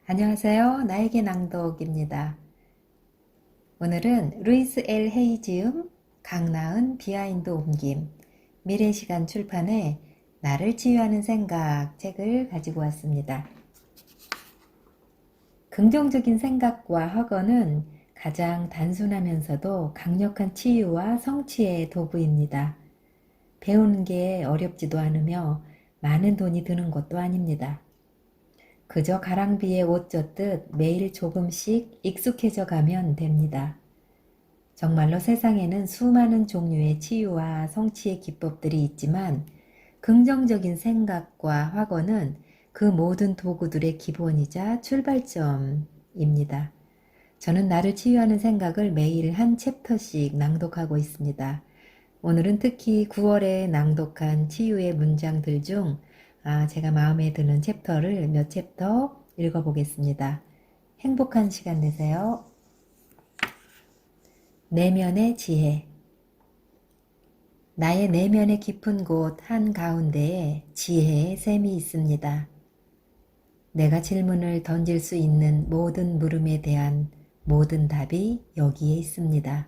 안녕하세요. 나에게 낭독입니다. 오늘은 루이스 엘 헤이지움, 강나은 비하인드 옮김, 미래시간 출판의 나를 치유하는 생각 책을 가지고 왔습니다. 긍정적인 생각과 학언은 가장 단순하면서도 강력한 치유와 성취의 도구입니다. 배우는 게 어렵지도 않으며 많은 돈이 드는 것도 아닙니다. 그저 가랑비에 옷 젖듯 매일 조금씩 익숙해져 가면 됩니다. 정말로 세상에는 수많은 종류의 치유와 성취의 기법들이 있지만 긍정적인 생각과 확언은 그 모든 도구들의 기본이자 출발점입니다. 저는 나를 치유하는 생각을 매일 한 챕터씩 낭독하고 있습니다. 오늘은 특히 9월에 낭독한 치유의 문장들 중 제가 마음에 드는 챕터를 몇 챕터 읽어보겠습니다. 행복한 시간 되세요. 내면의 지혜. 나의 내면의 깊은 곳 한가운데에 지혜의 샘이 있습니다. 내가 질문을 던질 수 있는 모든 물음에 대한 모든 답이 여기에 있습니다.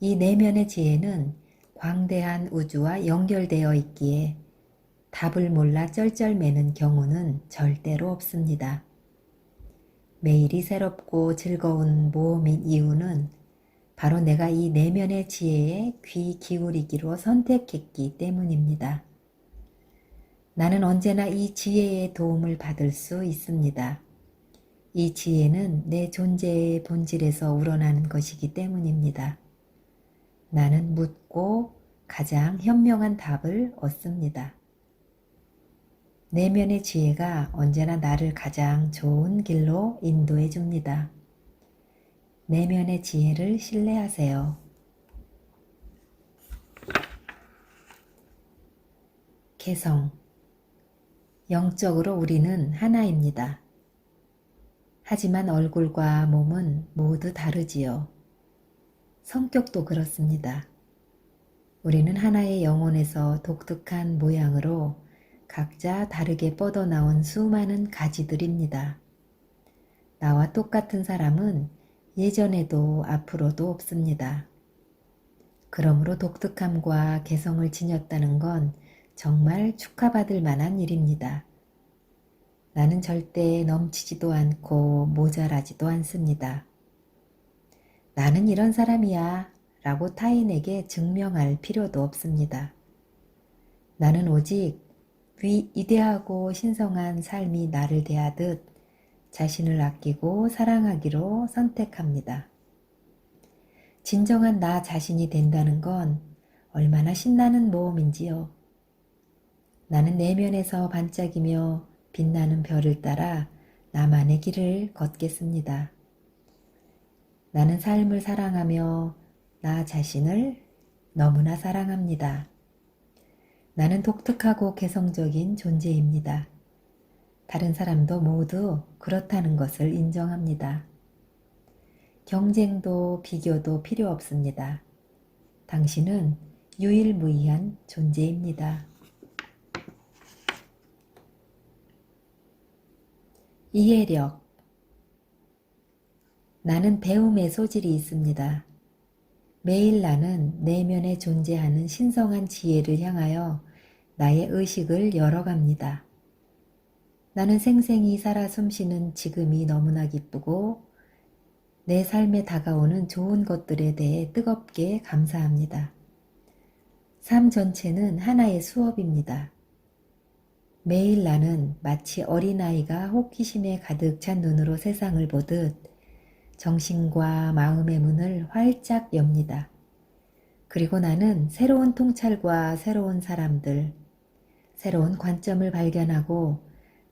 이 내면의 지혜는 광대한 우주와 연결되어 있기에 답을 몰라 쩔쩔매는 경우는 절대로 없습니다. 매일이 새롭고 즐거운 모험인 이유는 바로 내가 이 내면의 지혜에 귀 기울이기로 선택했기 때문입니다. 나는 언제나 이 지혜의 도움을 받을 수 있습니다. 이 지혜는 내 존재의 본질에서 우러나는 것이기 때문입니다. 나는 묻고 가장 현명한 답을 얻습니다. 내면의 지혜가 언제나 나를 가장 좋은 길로 인도해 줍니다. 내면의 지혜를 신뢰하세요. 개성. 영적으로 우리는 하나입니다. 하지만 얼굴과 몸은 모두 다르지요. 성격도 그렇습니다. 우리는 하나의 영혼에서 독특한 모양으로 각자 다르게 뻗어나온 수많은 가지들입니다. 나와 똑같은 사람은 예전에도 앞으로도 없습니다. 그러므로 독특함과 개성을 지녔다는 건 정말 축하받을 만한 일입니다. 나는 절대 넘치지도 않고 모자라지도 않습니다. 나는 이런 사람이야 라고 타인에게 증명할 필요도 없습니다. 나는 오직 위대하고 신성한 삶이 나를 대하듯 자신을 아끼고 사랑하기로 선택합니다. 진정한 나 자신이 된다는 건 얼마나 신나는 모험인지요. 나는 내면에서 반짝이며 빛나는 별을 따라 나만의 길을 걷겠습니다. 나는 삶을 사랑하며 나 자신을 너무나 사랑합니다. 나는 독특하고 개성적인 존재입니다. 다른 사람도 모두 그렇다는 것을 인정합니다. 경쟁도 비교도 필요 없습니다. 당신은 유일무이한 존재입니다. 이해력. 나는 배움의 소질이 있습니다. 매일 나는 내면에 존재하는 신성한 지혜를 향하여 나의 의식을 열어갑니다. 나는 생생히 살아 숨쉬는 지금이 너무나 기쁘고 내 삶에 다가오는 좋은 것들에 대해 뜨겁게 감사합니다. 삶 전체는 하나의 수업입니다. 매일 나는 마치 어린아이가 호기심에 가득 찬 눈으로 세상을 보듯 정신과 마음의 문을 활짝 엽니다. 그리고 나는 새로운 통찰과 새로운 사람들, 새로운 관점을 발견하고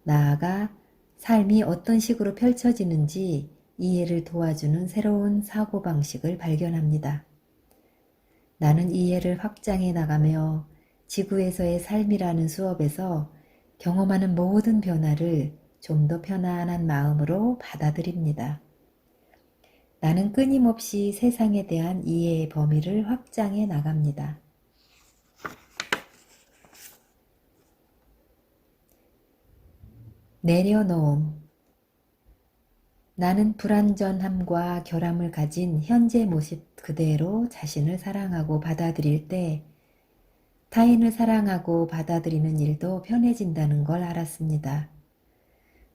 나아가 삶이 어떤 식으로 펼쳐지는지 이해를 도와주는 새로운 사고방식을 발견합니다. 나는 이해를 확장해 나가며 지구에서의 삶이라는 수업에서 경험하는 모든 변화를 좀 더 편안한 마음으로 받아들입니다. 나는 끊임없이 세상에 대한 이해의 범위를 확장해 나갑니다. 내려놓음. 나는 불완전함과 결함을 가진 현재 모습 그대로 자신을 사랑하고 받아들일 때 타인을 사랑하고 받아들이는 일도 편해진다는 걸 알았습니다.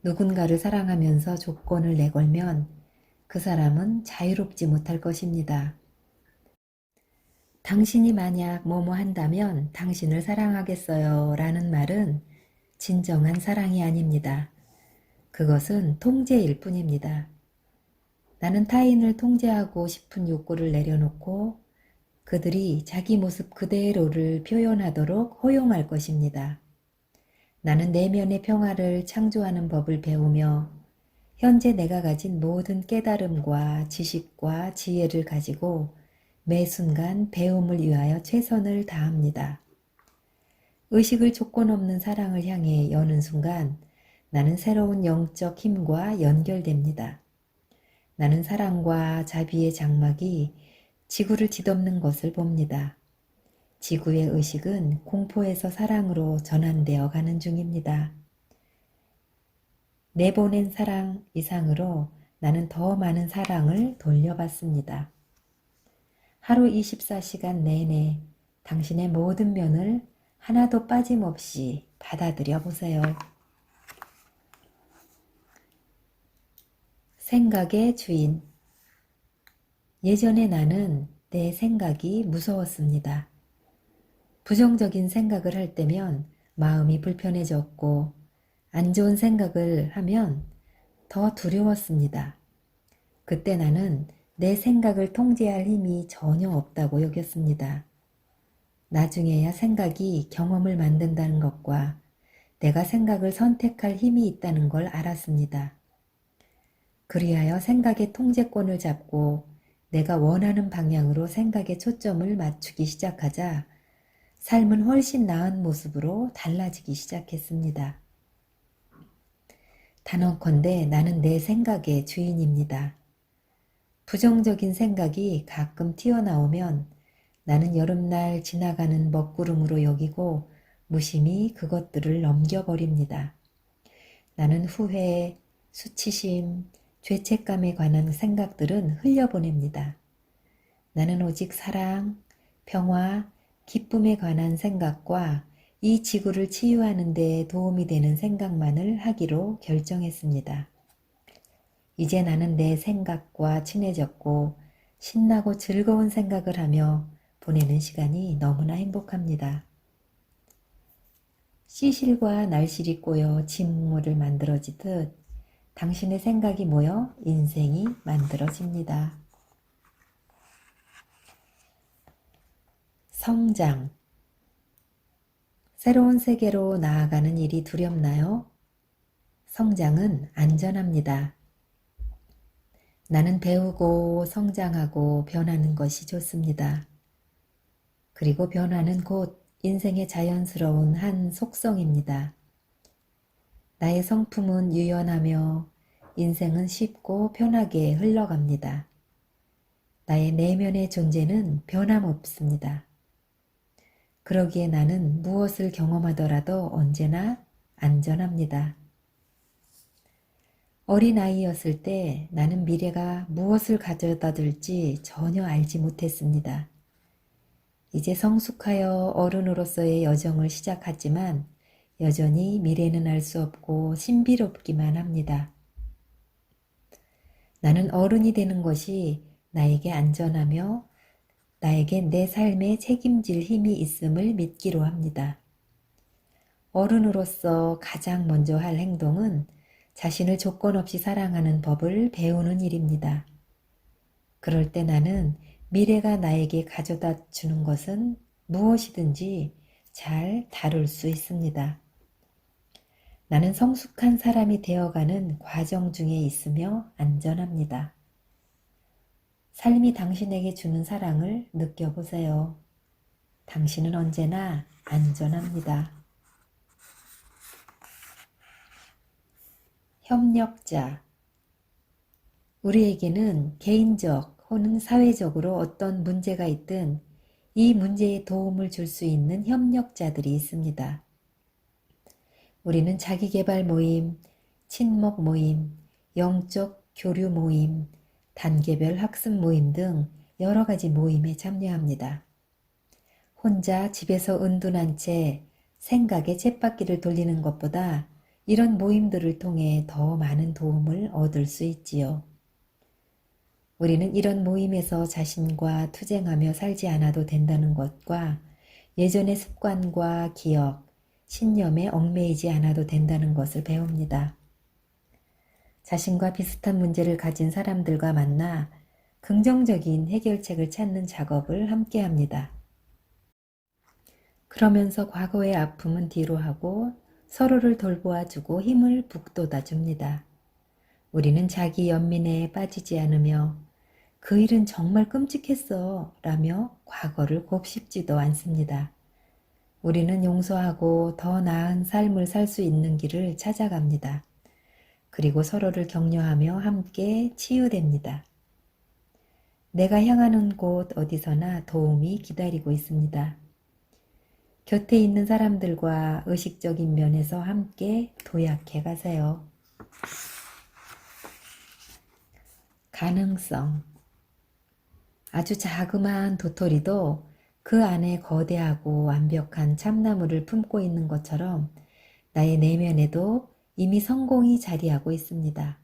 누군가를 사랑하면서 조건을 내걸면 그 사람은 자유롭지 못할 것입니다. 당신이 만약 뭐뭐 한다면 당신을 사랑하겠어요 라는 말은 진정한 사랑이 아닙니다. 그것은 통제일 뿐입니다. 나는 타인을 통제하고 싶은 욕구를 내려놓고 그들이 자기 모습 그대로를 표현하도록 허용할 것입니다. 나는 내면의 평화를 창조하는 법을 배우며 현재 내가 가진 모든 깨달음과 지식과 지혜를 가지고 매 순간 배움을 위하여 최선을 다합니다. 의식을 조건 없는 사랑을 향해 여는 순간 나는 새로운 영적 힘과 연결됩니다. 나는 사랑과 자비의 장막이 지구를 뒤덮는 것을 봅니다. 지구의 의식은 공포에서 사랑으로 전환되어 가는 중입니다. 내보낸 사랑 이상으로 나는 더 많은 사랑을 돌려받습니다. 하루 24시간 내내 당신의 모든 면을 하나도 빠짐없이 받아들여 보세요. 생각의 주인. 예전에 나는 내 생각이 무서웠습니다. 부정적인 생각을 할 때면 마음이 불편해졌고 안 좋은 생각을 하면 더 두려웠습니다. 그때 나는 내 생각을 통제할 힘이 전혀 없다고 여겼습니다. 나중에야 생각이 경험을 만든다는 것과 내가 생각을 선택할 힘이 있다는 걸 알았습니다. 그리하여 생각의 통제권을 잡고 내가 원하는 방향으로 생각의 초점을 맞추기 시작하자 삶은 훨씬 나은 모습으로 달라지기 시작했습니다. 단언컨대 나는 내 생각의 주인입니다. 부정적인 생각이 가끔 튀어나오면 나는 여름날 지나가는 먹구름으로 여기고 무심히 그것들을 넘겨버립니다. 나는 후회, 수치심, 죄책감에 관한 생각들은 흘려보냅니다. 나는 오직 사랑, 평화, 기쁨에 관한 생각과 이 지구를 치유하는 데 도움이 되는 생각만을 하기로 결정했습니다. 이제 나는 내 생각과 친해졌고 신나고 즐거운 생각을 하며 보내는 시간이 너무나 행복합니다. 씨실과 날실이 꼬여 진물을 만들어지듯 당신의 생각이 모여 인생이 만들어집니다. 성장. 새로운 세계로 나아가는 일이 두렵나요? 성장은 안전합니다. 나는 배우고 성장하고 변하는 것이 좋습니다. 그리고 변화는 곧 인생의 자연스러운 한 속성입니다. 나의 성품은 유연하며 인생은 쉽고 편하게 흘러갑니다. 나의 내면의 존재는 변함없습니다. 그러기에 나는 무엇을 경험하더라도 언제나 안전합니다. 어린아이였을 때 나는 미래가 무엇을 가져다 줄지 전혀 알지 못했습니다. 이제 성숙하여 어른으로서의 여정을 시작하지만 여전히 미래는 알 수 없고 신비롭기만 합니다. 나는 어른이 되는 것이 나에게 안전하며 나에게 내 삶에 책임질 힘이 있음을 믿기로 합니다. 어른으로서 가장 먼저 할 행동은 자신을 조건 없이 사랑하는 법을 배우는 일입니다. 그럴 때 나는 미래가 나에게 가져다 주는 것은 무엇이든지 잘 다룰 수 있습니다. 나는 성숙한 사람이 되어가는 과정 중에 있으며 안전합니다. 삶이 당신에게 주는 사랑을 느껴보세요. 당신은 언제나 안전합니다. 협력자. 우리에게는 개인적 혹은 사회적으로 어떤 문제가 있든 이 문제에 도움을 줄 수 있는 협력자들이 있습니다. 우리는 자기계발 모임, 친목 모임, 영적 교류 모임, 단계별 학습 모임 등 여러 가지 모임에 참여합니다. 혼자 집에서 은둔한 채 생각의 쳇바퀴를 돌리는 것보다 이런 모임들을 통해 더 많은 도움을 얻을 수 있지요. 우리는 이런 모임에서 자신과 투쟁하며 살지 않아도 된다는 것과 예전의 습관과 기억, 신념에 얽매이지 않아도 된다는 것을 배웁니다. 자신과 비슷한 문제를 가진 사람들과 만나 긍정적인 해결책을 찾는 작업을 함께 합니다. 그러면서 과거의 아픔은 뒤로 하고 서로를 돌보아주고 힘을 북돋아 줍니다. 우리는 자기 연민에 빠지지 않으며 그 일은 정말 끔찍했어 라며 과거를 곱씹지도 않습니다. 우리는 용서하고 더 나은 삶을 살 수 있는 길을 찾아갑니다. 그리고 서로를 격려하며 함께 치유됩니다. 내가 향하는 곳 어디서나 도움이 기다리고 있습니다. 곁에 있는 사람들과 의식적인 면에서 함께 도약해 가세요. 가능성. 아주 자그마한 도토리도 그 안에 거대하고 완벽한 참나무를 품고 있는 것처럼 나의 내면에도 이미 성공이 자리하고 있습니다.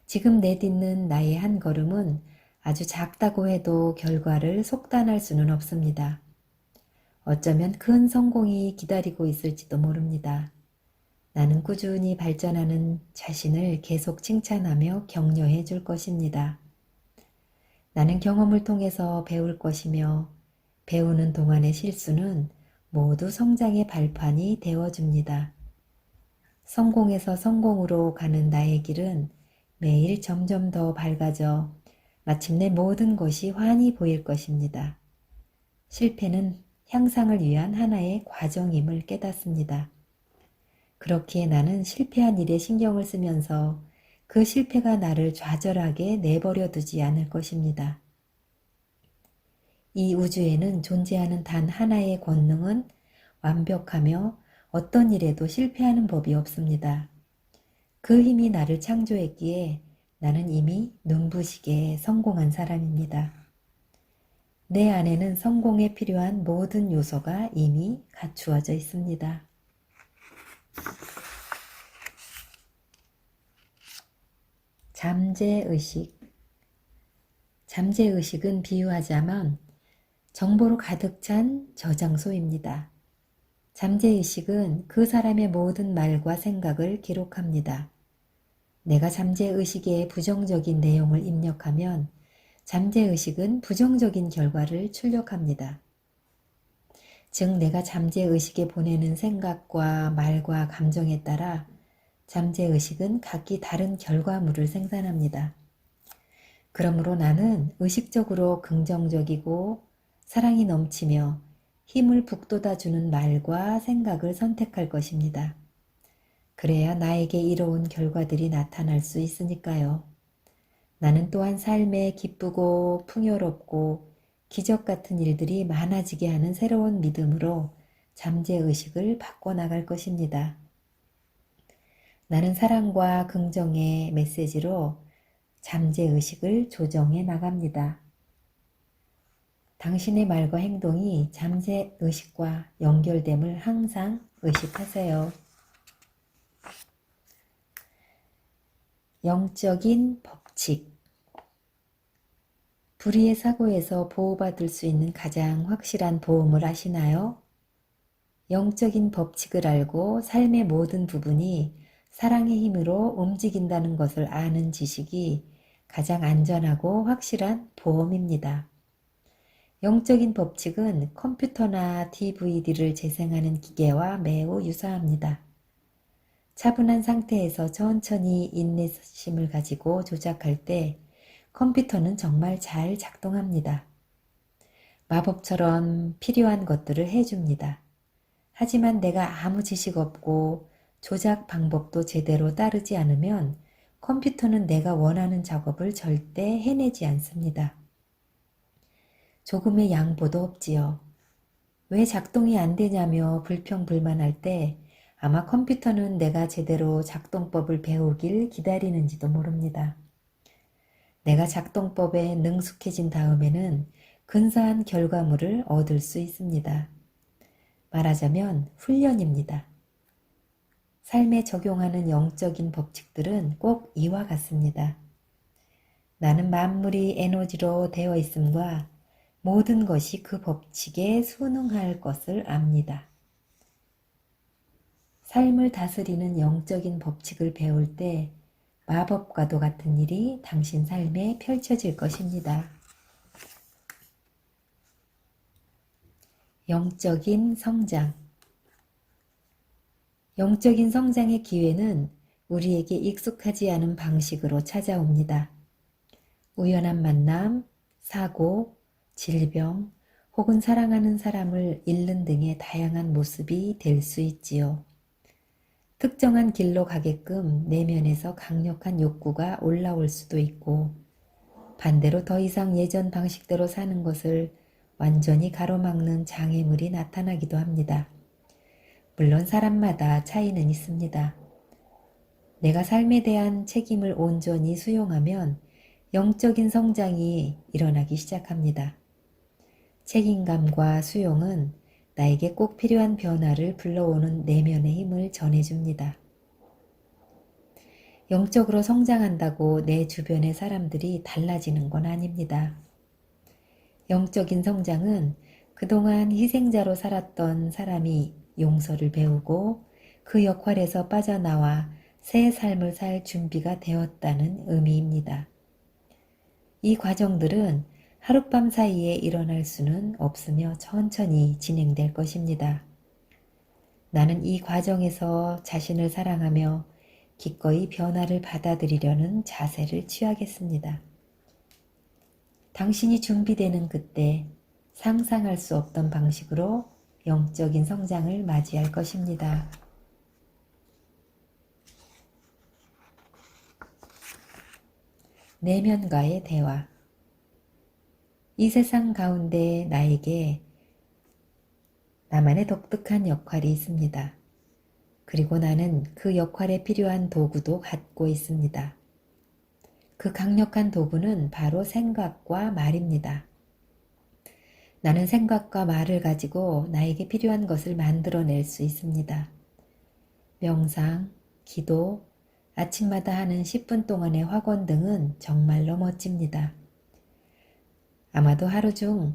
지금 내딛는 나의 한 걸음은 아주 작다고 해도 결과를 속단할 수는 없습니다. 어쩌면 큰 성공이 기다리고 있을지도 모릅니다. 나는 꾸준히 발전하는 자신을 계속 칭찬하며 격려해 줄 것입니다. 나는 경험을 통해서 배울 것이며 배우는 동안의 실수는 모두 성장의 발판이 되어줍니다. 성공에서 성공으로 가는 나의 길은 매일 점점 더 밝아져 마침내 모든 것이 환히 보일 것입니다. 실패는 향상을 위한 하나의 과정임을 깨닫습니다. 그렇기에 나는 실패한 일에 신경을 쓰면서 그 실패가 나를 좌절하게 내버려 두지 않을 것입니다. 이 우주에는 존재하는 단 하나의 권능은 완벽하며 어떤 일에도 실패하는 법이 없습니다. 그 힘이 나를 창조했기에 나는 이미 눈부시게 성공한 사람입니다. 내 안에는 성공에 필요한 모든 요소가 이미 갖추어져 있습니다. 잠재의식. 잠재의식은 비유하자면 정보로 가득 찬 저장소입니다. 잠재의식은 그 사람의 모든 말과 생각을 기록합니다. 내가 잠재의식에 부정적인 내용을 입력하면 잠재의식은 부정적인 결과를 출력합니다. 즉 내가 잠재의식에 보내는 생각과 말과 감정에 따라 잠재의식은 각기 다른 결과물을 생산합니다. 그러므로 나는 의식적으로 긍정적이고 사랑이 넘치며 힘을 북돋아주는 말과 생각을 선택할 것입니다. 그래야 나에게 이로운 결과들이 나타날 수 있으니까요. 나는 또한 삶에 기쁘고 풍요롭고 기적 같은 일들이 많아지게 하는 새로운 믿음으로 잠재의식을 바꿔나갈 것입니다. 나는 사랑과 긍정의 메시지로 잠재의식을 조정해 나갑니다. 당신의 말과 행동이 잠재의식과 연결됨을 항상 의식하세요. 영적인 법칙. 불의의 사고에서 보호받을 수 있는 가장 확실한 보험을 아시나요? 영적인 법칙을 알고 삶의 모든 부분이 사랑의 힘으로 움직인다는 것을 아는 지식이 가장 안전하고 확실한 보험입니다. 영적인 법칙은 컴퓨터나 DVD를 재생하는 기계와 매우 유사합니다. 차분한 상태에서 천천히 인내심을 가지고 조작할 때 컴퓨터는 정말 잘 작동합니다. 마법처럼 필요한 것들을 해줍니다. 하지만 내가 아무 지식 없고 조작 방법도 제대로 따르지 않으면 컴퓨터는 내가 원하는 작업을 절대 해내지 않습니다. 조금의 양보도 없지요. 왜 작동이 안 되냐며 불평불만할 때 아마 컴퓨터는 내가 제대로 작동법을 배우길 기다리는지도 모릅니다. 내가 작동법에 능숙해진 다음에는 근사한 결과물을 얻을 수 있습니다. 말하자면 훈련입니다. 삶에 적용하는 영적인 법칙들은 꼭 이와 같습니다. 나는 만물이 에너지로 되어 있음과 모든 것이 그 법칙에 순응할 것을 압니다. 삶을 다스리는 영적인 법칙을 배울 때 마법과도 같은 일이 당신 삶에 펼쳐질 것입니다. 영적인 성장. 영적인 성장의 기회는 우리에게 익숙하지 않은 방식으로 찾아옵니다. 우연한 만남, 사고, 질병, 혹은 사랑하는 사람을 잃는 등의 다양한 모습이 될 수 있지요. 특정한 길로 가게끔 내면에서 강력한 욕구가 올라올 수도 있고, 반대로 더 이상 예전 방식대로 사는 것을 완전히 가로막는 장애물이 나타나기도 합니다. 물론 사람마다 차이는 있습니다. 내가 삶에 대한 책임을 온전히 수용하면 영적인 성장이 일어나기 시작합니다. 책임감과 수용은 나에게 꼭 필요한 변화를 불러오는 내면의 힘을 전해줍니다. 영적으로 성장한다고 내 주변의 사람들이 달라지는 건 아닙니다. 영적인 성장은 그동안 희생자로 살았던 사람이 용서를 배우고 그 역할에서 빠져나와 새 삶을 살 준비가 되었다는 의미입니다. 이 과정들은 하룻밤 사이에 일어날 수는 없으며 천천히 진행될 것입니다. 나는 이 과정에서 자신을 사랑하며 기꺼이 변화를 받아들이려는 자세를 취하겠습니다. 당신이 준비되는 그때 상상할 수 없던 방식으로 영적인 성장을 맞이할 것입니다. 내면과의 대화. 이 세상 가운데 나에게 나만의 독특한 역할이 있습니다. 그리고 나는 그 역할에 필요한 도구도 갖고 있습니다. 그 강력한 도구는 바로 생각과 말입니다. 나는 생각과 말을 가지고 나에게 필요한 것을 만들어낼 수 있습니다. 명상, 기도, 아침마다 하는 10분 동안의 확원 등은 정말로 멋집니다. 아마도 하루 중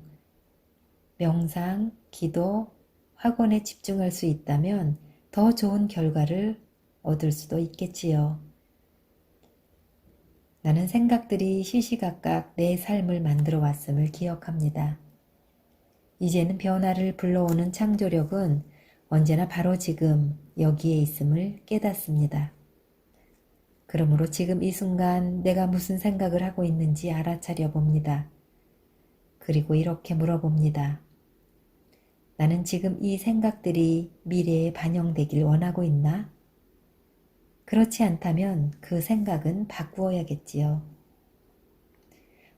명상, 기도, 학원에 집중할 수 있다면 더 좋은 결과를 얻을 수도 있겠지요. 나는 생각들이 시시각각 내 삶을 만들어 왔음을 기억합니다. 이제는 변화를 불러오는 창조력은 언제나 바로 지금 여기에 있음을 깨닫습니다. 그러므로 지금 이 순간 내가 무슨 생각을 하고 있는지 알아차려 봅니다. 그리고 이렇게 물어봅니다. 나는 지금 이 생각들이 미래에 반영되길 원하고 있나? 그렇지 않다면 그 생각은 바꾸어야겠지요.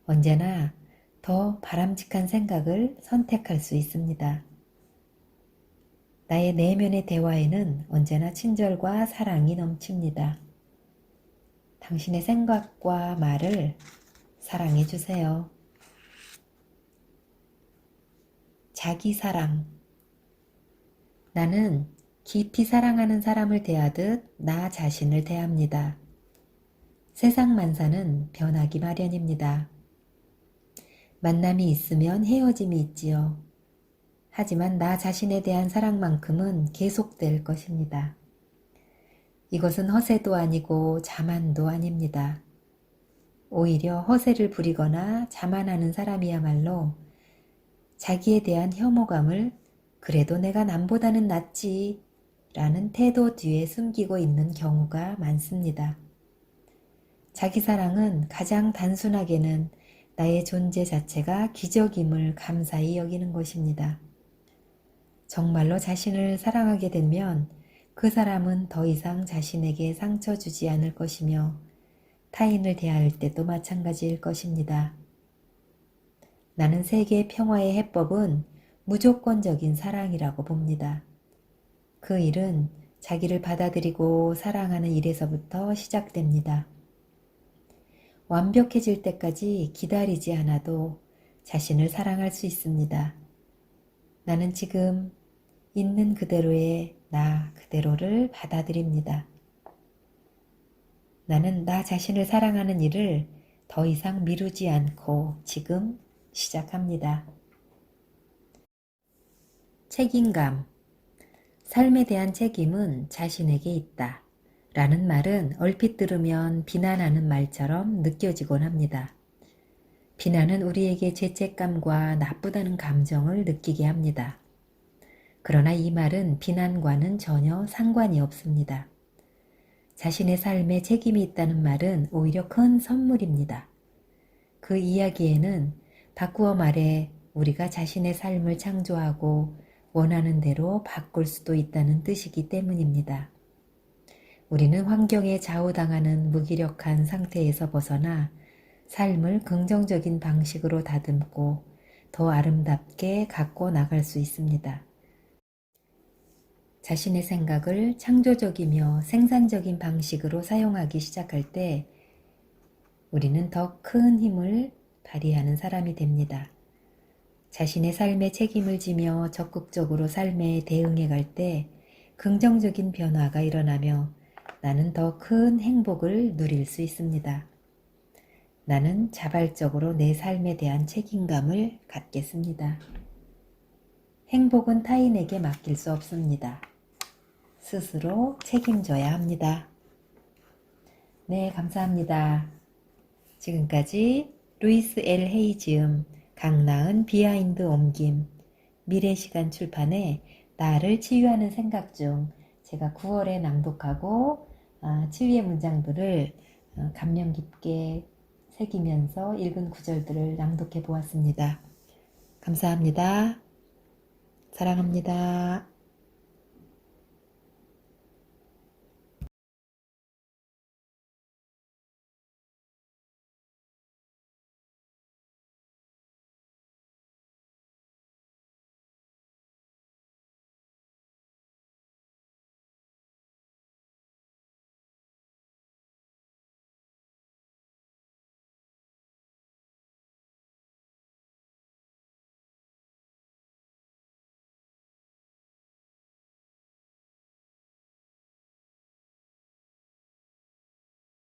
언제나 더 바람직한 생각을 선택할 수 있습니다. 나의 내면의 대화에는 언제나 친절과 사랑이 넘칩니다. 당신의 생각과 말을 사랑해 주세요. 자기 사랑. 나는 깊이 사랑하는 사람을 대하듯 나 자신을 대합니다. 세상 만사는 변하기 마련입니다. 만남이 있으면 헤어짐이 있지요. 하지만 나 자신에 대한 사랑만큼은 계속될 것입니다. 이것은 허세도 아니고 자만도 아닙니다. 오히려 허세를 부리거나 자만하는 사람이야말로 자기에 대한 혐오감을 그래도 내가 남보다는 낫지 라는 태도 뒤에 숨기고 있는 경우가 많습니다. 자기 사랑은 가장 단순하게는 나의 존재 자체가 기적임을 감사히 여기는 것입니다. 정말로 자신을 사랑하게 되면 그 사람은 더 이상 자신에게 상처 주지 않을 것이며 타인을 대할 때도 마찬가지일 것입니다. 나는 세계 평화의 해법은 무조건적인 사랑이라고 봅니다. 그 일은 자기를 받아들이고 사랑하는 일에서부터 시작됩니다. 완벽해질 때까지 기다리지 않아도 자신을 사랑할 수 있습니다. 나는 지금 있는 그대로의 나 그대로를 받아들입니다. 나는 나 자신을 사랑하는 일을 더 이상 미루지 않고 지금 시작합니다. 책임감. 삶에 대한 책임은 자신에게 있다. 라는 말은 얼핏 들으면 비난하는 말처럼 느껴지곤 합니다. 비난은 우리에게 죄책감과 나쁘다는 감정을 느끼게 합니다. 그러나 이 말은 비난과는 전혀 상관이 없습니다. 자신의 삶에 책임이 있다는 말은 오히려 큰 선물입니다. 그 이야기에는 바꾸어 말해 우리가 자신의 삶을 창조하고 원하는 대로 바꿀 수도 있다는 뜻이기 때문입니다. 우리는 환경에 좌우당하는 무기력한 상태에서 벗어나 삶을 긍정적인 방식으로 다듬고 더 아름답게 갖고 나갈 수 있습니다. 자신의 생각을 창조적이며 생산적인 방식으로 사용하기 시작할 때 우리는 더 큰 힘을 발휘하는 사람이 됩니다. 자신의 삶에 책임을 지며 적극적으로 삶에 대응해 갈 때 긍정적인 변화가 일어나며 나는 더 큰 행복을 누릴 수 있습니다. 나는 자발적으로 내 삶에 대한 책임감을 갖겠습니다. 행복은 타인에게 맡길 수 없습니다. 스스로 책임져야 합니다. 네, 감사합니다. 지금까지 루이스 L. 헤이지음, 강나은 비하인드 옮김, 미래시간 출판의 나를 치유하는 생각 중 제가 9월에 낭독하고 치유의 문장들을 감명 깊게 새기면서 읽은 구절들을 낭독해 보았습니다. 감사합니다. 사랑합니다.